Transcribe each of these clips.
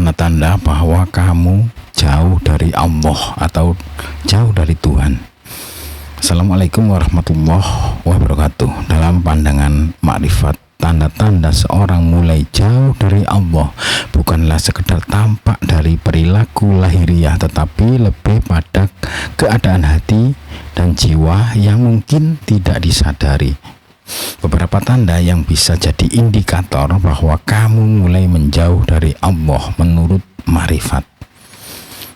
tanda-tanda bahwa kamu jauh dari Allah atau jauh dari Tuhan. Assalamualaikum warahmatullahi wabarakatuh. Dalam pandangan makrifat, tanda-tanda seorang mulai jauh dari Allah bukanlah sekedar tampak dari perilaku lahiriah, tetapi lebih pada keadaan hati dan jiwa yang mungkin tidak disadari. Beberapa tanda yang bisa jadi indikator bahwa kamu mulai menjauh dari Allah menurut makrifat.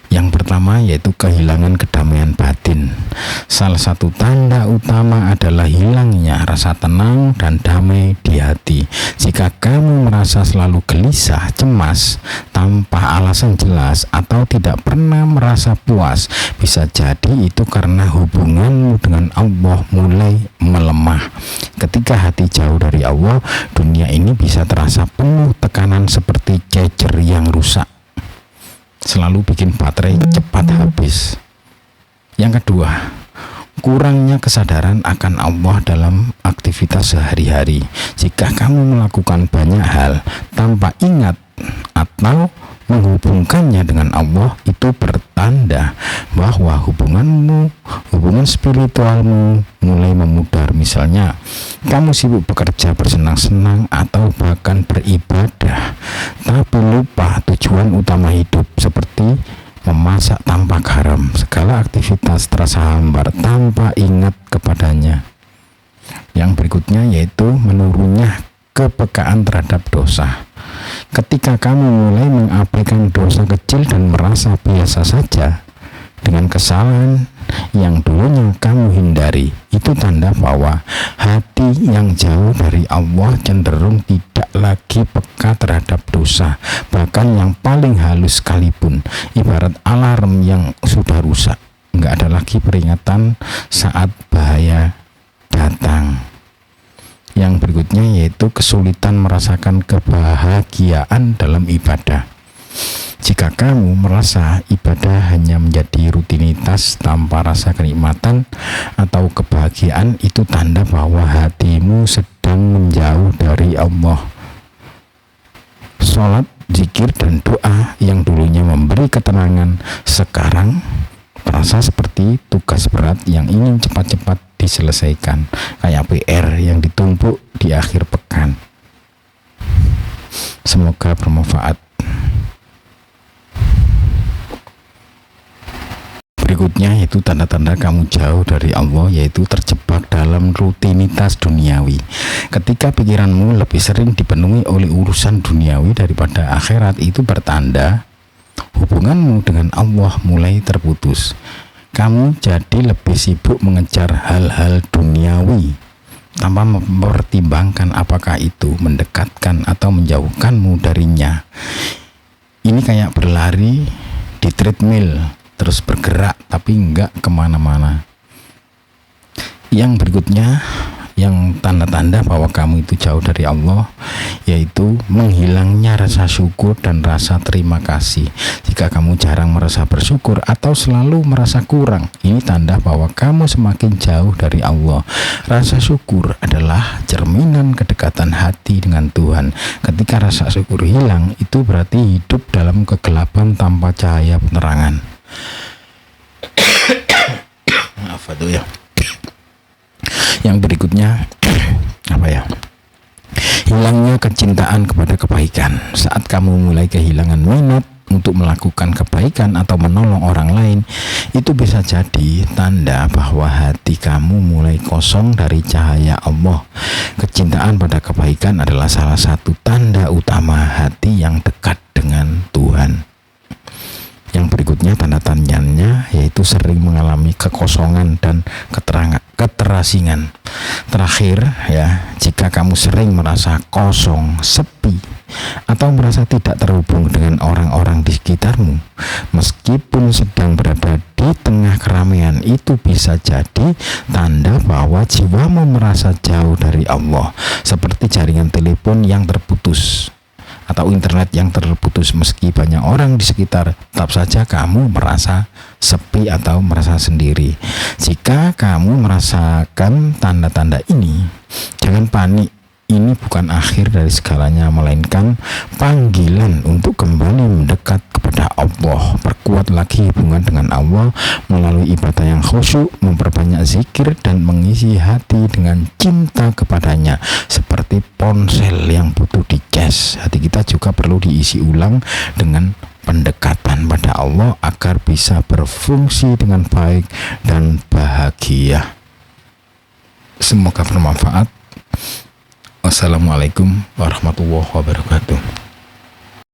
Yang pertama yaitu kehilangan kedamaian batin. Salah satu tanda utama adalah hilangnya rasa tenang dan damai di hati. Jika kamu merasa selalu gelisah, cemas, tanpa alasan jelas, atau tidak pernah merasa puas, bisa jadi itu karena hubunganmu dengan Allah mulai melemah. Ketika hati jauh dari Allah, dunia ini bisa terasa penuh tekanan seperti charger yang rusak, selalu bikin baterai cepat habis. Yang kedua, kurangnya kesadaran akan Allah dalam aktivitas sehari-hari. Jika kamu melakukan banyak hal tanpa ingat atau menghubungkannya dengan Allah, itu bertanda bahwa hubungan spiritualmu mulai memudar. Misalnya, kamu sibuk bekerja, bersenang-senang, atau bahkan beribadah, tapi lupa tujuan utama hidup, seperti memasak tanpa garam. Segala aktivitas terasa hambar tanpa ingat kepadanya. Yang berikutnya yaitu menurunnya kepekaan terhadap dosa. Ketika kamu mulai mengabaikan dosa kecil dan merasa biasa saja dengan kesalahan yang dulunya kamu hindari, itu tanda bahwa hati yang jauh dari Allah cenderung tidak lagi peka terhadap dosa, bahkan yang paling halus sekalipun, ibarat alarm yang sudah rusak, nggak ada lagi peringatan saat bahaya datang. Yang berikutnya yaitu kesulitan merasakan kebahagiaan dalam ibadah. Jika kamu merasa ibadah hanya menjadi rutinitas tanpa rasa kenikmatan atau kebahagiaan, itu tanda bahwa hatimu sedang menjauh dari Allah. Sholat, zikir, dan doa yang dulunya memberi ketenangan sekarang terasa seperti tugas berat yang ingin cepat-cepat diselesaikan, kayak PR yang ditumpuk di akhir pekan. Semoga bermanfaat. Berikutnya yaitu tanda-tanda kamu jauh dari Allah, yaitu terjebak dalam rutinitas duniawi. Ketika pikiranmu lebih sering dipenuhi oleh urusan duniawi daripada akhirat, itu bertanda hubunganmu dengan Allah mulai terputus. Kamu jadi lebih sibuk mengejar hal-hal duniawi tanpa mempertimbangkan apakah itu mendekatkan atau menjauhkanmu darinya. Ini kayak berlari di treadmill, terus bergerak tapi enggak kemana-mana. Yang berikutnya, yang tanda-tanda bahwa kamu itu jauh dari Allah, yaitu menghilangnya rasa syukur dan rasa terima kasih. Jika kamu jarang merasa bersyukur atau selalu merasa kurang, ini tanda bahwa kamu semakin jauh dari Allah. Rasa syukur adalah cerminan kedekatan hati dengan Tuhan. Ketika rasa syukur hilang, itu berarti hidup dalam kegelapan tanpa cahaya penerangan. Maaf tuh ya. Yang berikutnya hilangnya kecintaan kepada kebaikan. Saat kamu mulai kehilangan minat untuk melakukan kebaikan atau menolong orang lain, itu bisa jadi tanda bahwa hati kamu mulai kosong dari cahaya Allah. Kecintaan pada kebaikan adalah salah satu tanda utama hati yang dekat dengan Tuhan. Yang berikutnya tanda-tandanya yaitu sering mengalami kekosongan dan keterasingan. Terakhir ya, jika kamu sering merasa kosong, sepi, atau merasa tidak terhubung dengan orang-orang di sekitarmu, meskipun sedang berada di tengah keramaian, itu bisa jadi tanda bahwa jiwamu merasa jauh dari Allah, seperti jaringan telepon yang terputus atau internet yang terputus. Meski banyak orang di sekitar, tetap saja kamu merasa sepi atau merasa sendiri. Jika kamu merasakan tanda-tanda ini, jangan panik. Ini bukan akhir dari segalanya, melainkan panggilan untuk kembali mendekat Allah. Perkuat lagi hubungan dengan Allah melalui ibadah yang khusyuk, memperbanyak zikir, dan mengisi hati dengan cinta kepadanya. Seperti ponsel yang butuh dicas, hati kita juga perlu diisi ulang dengan pendekatan pada Allah agar bisa berfungsi dengan baik dan bahagia. Semoga bermanfaat. Wassalamualaikum warahmatullahi wabarakatuh.